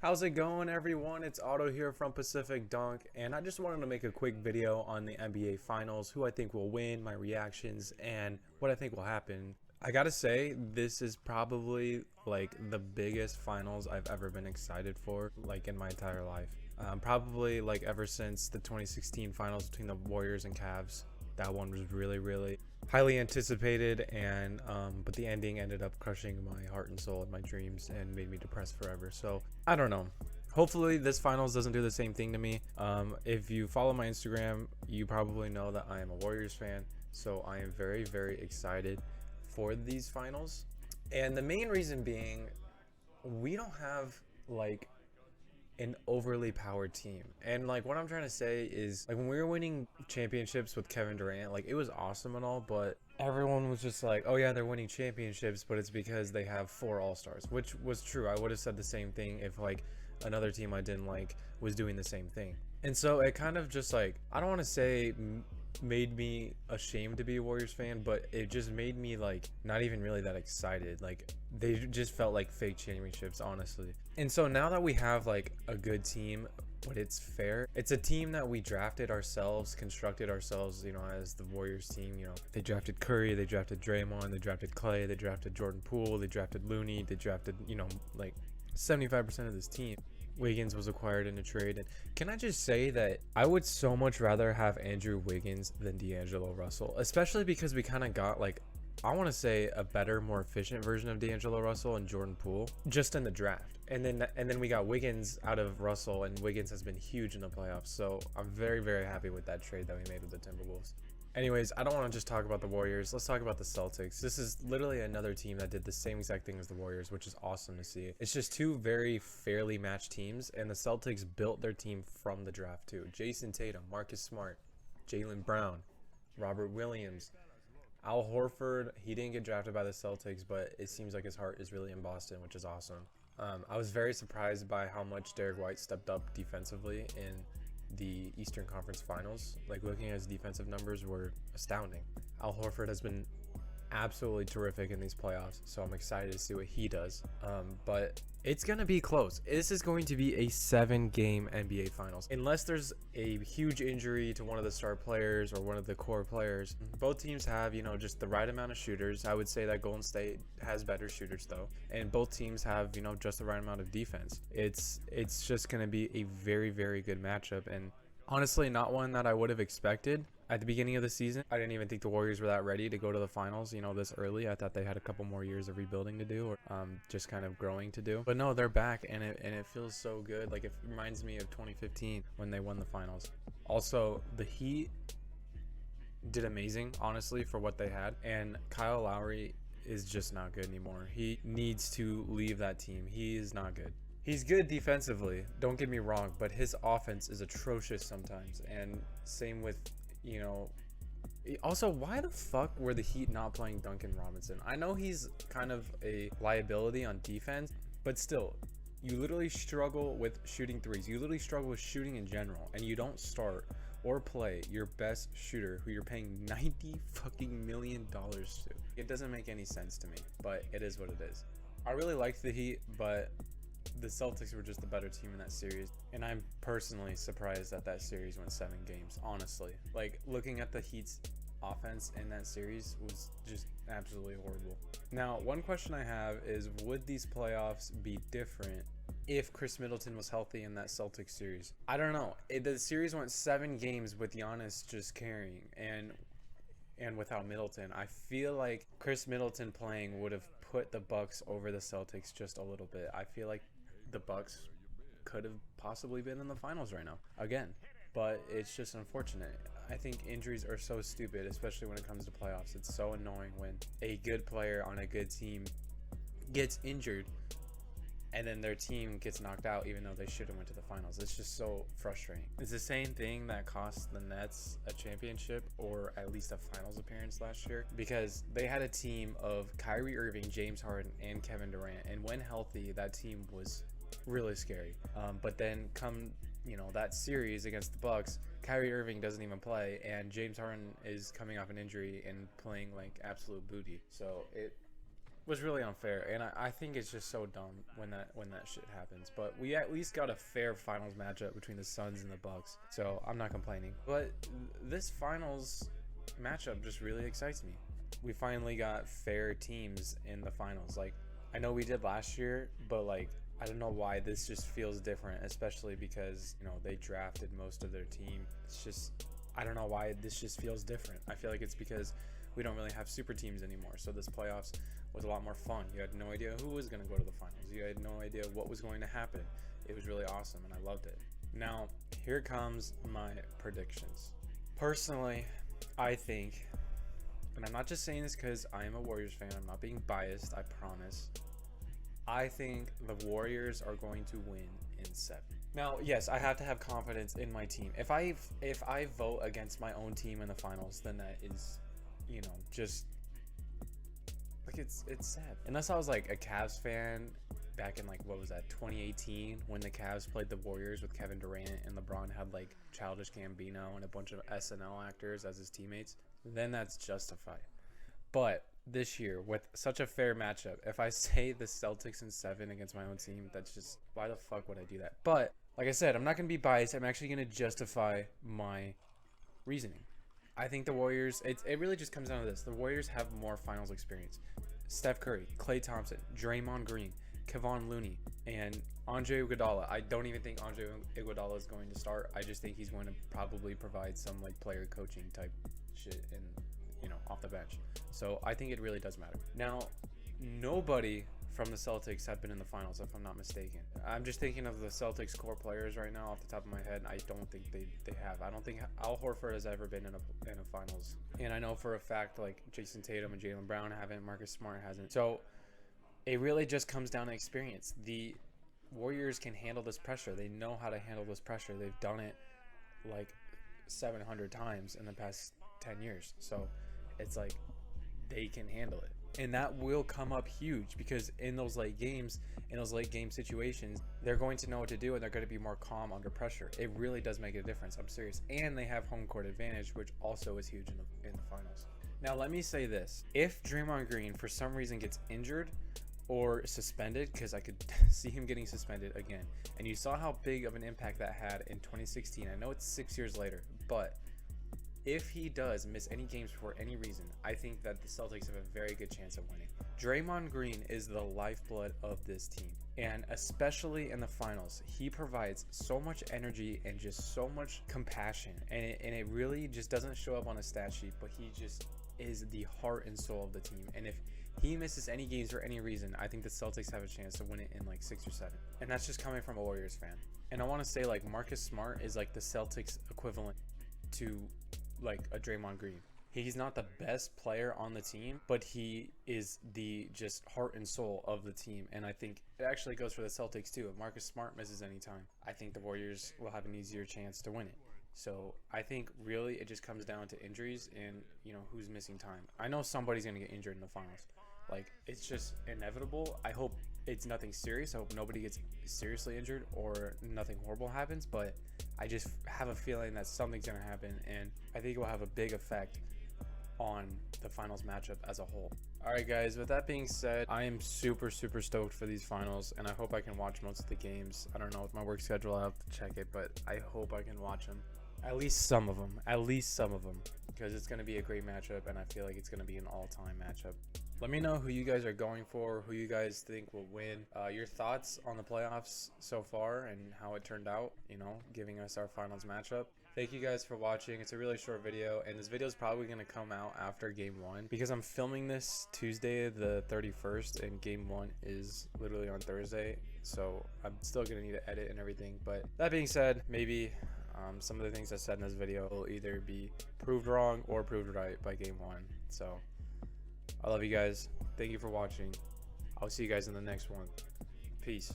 How's it going, everyone? It's Otto here from Pacific Dunk, and I just wanted to make a quick video on the NBA Finals, who I think will win, my reactions, and what I think will happen. I gotta say, this is probably like the biggest finals I've ever been excited for, like in my entire life. Probably like ever since the 2016 finals between the Warriors and Cavs. That one was really highly anticipated, and but the ending ended up crushing my heart and soul and my dreams and made me depressed forever. So I don't know. Hopefully this finals doesn't do the same thing to me. If you follow my Instagram, you probably know that I am a Warriors fan, so I am very excited for these finals. And the main reason being, we don't have like an overly powered team. And like what I'm trying to say is, like, when we were winning championships with Kevin Durant, like it was awesome and all, but everyone was just like, oh yeah, they're winning championships, but it's because they have 4 all-stars, which was true. I would have said the same thing if like another team I didn't like was doing the same thing. And so it kind of just like, I don't want to say made me ashamed to be a Warriors fan, but it just made me like not even really that excited. Like they just felt like fake championships, honestly. And so now that we have like a good team, but it's fair, it's a team that we drafted ourselves, constructed ourselves, you know, as the Warriors team. You know, they drafted Curry, they drafted Draymond, they drafted Clay, they drafted Jordan Poole, they drafted Looney, they drafted, you know, like 75% of this team. Wiggins was acquired in a trade. And can I just say that I would so much rather have Andrew Wiggins than D'Angelo Russell, especially because we kind of got like, I want to say, a better, more efficient version of D'Angelo Russell and Jordan Poole just in the draft. And then we got Wiggins out of Russell, and Wiggins has been huge in the playoffs. So I'm very happy with that trade that we made with the Timberwolves. Anyways, I don't want to just talk about the Warriors. Let's talk about the Celtics. This is literally another team that did the same exact thing as the Warriors, which is awesome to see. It's just two very fairly matched teams, and the Celtics built their team from the draft too. Jason Tatum, Marcus Smart, Jaylen Brown, Robert Williams, Al Horford. He didn't get drafted by the Celtics, but it seems like his heart is really in Boston, which is awesome. I was very surprised by how much Derek White stepped up defensively in the Eastern Conference Finals. Like, looking at his defensive numbers were astounding. Al Horford has been absolutely terrific in these playoffs, so I'm excited to see what he does. But it's gonna be close. This is going to be a 7-game NBA Finals, unless there's a huge injury to one of the star players or one of the core players. Both teams have, you know, just the right amount of shooters. I would say that Golden State has better shooters though, and both teams have, you know, just the right amount of defense. It's just gonna be a very good matchup, and honestly not one that I would have expected at the beginning of the season. I didn't even think the Warriors were that ready to go to the finals, you know, this early. I thought they had a couple more years of rebuilding to do, or just kind of growing to do. But no, they're back, and it feels so good. Like, it reminds me of 2015 when they won the finals. Also, the Heat did amazing, honestly, for what they had, and Kyle Lowry is just not good anymore. He needs to leave that team. He is not good. He's good defensively, don't get me wrong, but his offense is atrocious sometimes. And same with, you know, also, why the fuck were the Heat not playing Duncan Robinson? I know he's kind of a liability on defense, but still, you literally struggle with shooting threes. You literally struggle with shooting in general, and you don't start or play your best shooter, who you're paying $90 fucking million to. It doesn't make any sense to me, but it is what it is. I really liked the Heat, but the Celtics were just the better team in that series, and I'm personally surprised that that series went 7 games, honestly. Like, looking at the Heat's offense in that series was just absolutely horrible. Now, one question I have is, would these playoffs be different if Chris Middleton was healthy in that Celtics series? I don't know. The series went 7 games with Giannis just carrying, and without Middleton. I feel like Chris Middleton playing would have put the Bucks over the Celtics just a little bit. I feel like the Bucks could have possibly been in the finals right now again, but it's just unfortunate. I think injuries are so stupid, especially when it comes to playoffs. It's so annoying when a good player on a good team gets injured and then their team gets knocked out even though they should have went to the finals. It's just so frustrating. It's the same thing that cost the Nets a championship, or at least a finals appearance last year, because they had a team of Kyrie Irving, James Harden, and Kevin Durant, and when healthy, that team was really scary. But then come, you know, that series against the Bucks, Kyrie Irving doesn't even play, and James Harden is coming off an injury and playing like absolute booty. So was really unfair, and I think it's just so dumb when that shit happens. But we at least got a fair finals matchup between the Suns and the Bucks, so I'm not complaining. But this finals matchup just really excites me. We finally got fair teams in the finals. Like, I know we did last year, but like, I don't know why this just feels different, especially because, you know, they drafted most of their team. It's just, I don't know why this just feels different. I feel like it's because we don't really have super teams anymore. So this playoffs was a lot more fun. You had no idea who was going to go to the finals. You had no idea what was going to happen. It was really awesome, and I loved it. Now, here comes my predictions. Personally, I think, and I'm not just saying this because I am a Warriors fan, I'm not being biased, I promise. I think the Warriors are going to win in 7. Now, yes, I have to have confidence in my team. If I vote against my own team in the finals, then that is, you know, just like it's sad. Unless I was like a Cavs fan back in, like, what was that, 2018, when the Cavs played the Warriors with Kevin Durant and LeBron had like Childish Gambino and a bunch of SNL actors as his teammates, then that's justified. But this year, with such a fair matchup, if I say the Celtics in 7 against my own team, that's just, why the fuck would I do that? But like I said, I'm not going to be biased. I'm actually going to justify my reasoning. I think the Warriors, it really just comes down to this. The Warriors have more finals experience. Steph Curry, Klay Thompson, Draymond Green, Kevon Looney, and Andre Iguodala. I don't even think Andre Iguodala is going to start. I just think he's going to probably provide some like player coaching type shit and, you know, off the bench. So I think it really does matter. Now, nobody from the Celtics have been in the finals, if I'm not mistaken. I'm just thinking of the Celtics core players right now off the top of my head. I don't think they have. I don't think Al Horford has ever been in a finals. And I know for a fact, like, Jason Tatum and Jaylen Brown haven't, Marcus Smart hasn't. So it really just comes down to experience. The Warriors can handle this pressure. They know how to handle this pressure. They've done it like 700 times in the past 10 years. So it's like they can handle it. And that will come up huge because in those late games, in those late game situations, they're going to know what to do and they're going to be more calm under pressure. It really does make a difference. I'm serious. And they have home court advantage, which also is huge in the finals. Now, let me say this. If Draymond Green, for some reason, gets injured or suspended, because I could see him getting suspended again, and you saw how big of an impact that had in 2016. I know it's 6 years later, but if he does miss any games for any reason, I think that the Celtics have a very good chance of winning. Draymond Green is the lifeblood of this team. And especially in the finals, he provides so much energy and just so much compassion. And it really just doesn't show up on a stat sheet, but he just is the heart and soul of the team. And if he misses any games for any reason, I think the Celtics have a chance to win it in like 6 or 7. And that's just coming from a Warriors fan. And I want to say, like, Marcus Smart is like the Celtics equivalent to like a Draymond Green. He's not the best player on the team, but he is the just heart and soul of the team. And I think it actually goes for the Celtics too. If Marcus Smart misses any time, I think the Warriors will have an easier chance to win it. So I think really it just comes down to injuries and, you know, who's missing time. I know somebody's going to get injured in the finals. Like, it's just inevitable. I hope it's nothing serious. I hope nobody gets seriously injured or nothing horrible happens, but I just have a feeling that something's going to happen, and I think it will have a big effect on the finals matchup as a whole. All right, guys, with that being said, I am super stoked for these finals, and I hope I can watch most of the games. I don't know, with my work schedule, I'll have to check it, but I hope I can watch them. At least some of them, because it's going to be a great matchup, and I feel like it's going to be an all-time matchup. Let me know who you guys are going for, who you guys think will win, your thoughts on the playoffs so far and how it turned out, you know, giving us our finals matchup. Thank you guys for watching. It's a really short video, and this video is probably going to come out after game 1 because I'm filming this Tuesday the 31st, and game 1 is literally on Thursday, so I'm still going to need to edit and everything. But that being said, maybe some of the things I said in this video will either be proved wrong or proved right by game 1. So I love you guys. Thank you for watching. I'll see you guys in the next one. Peace.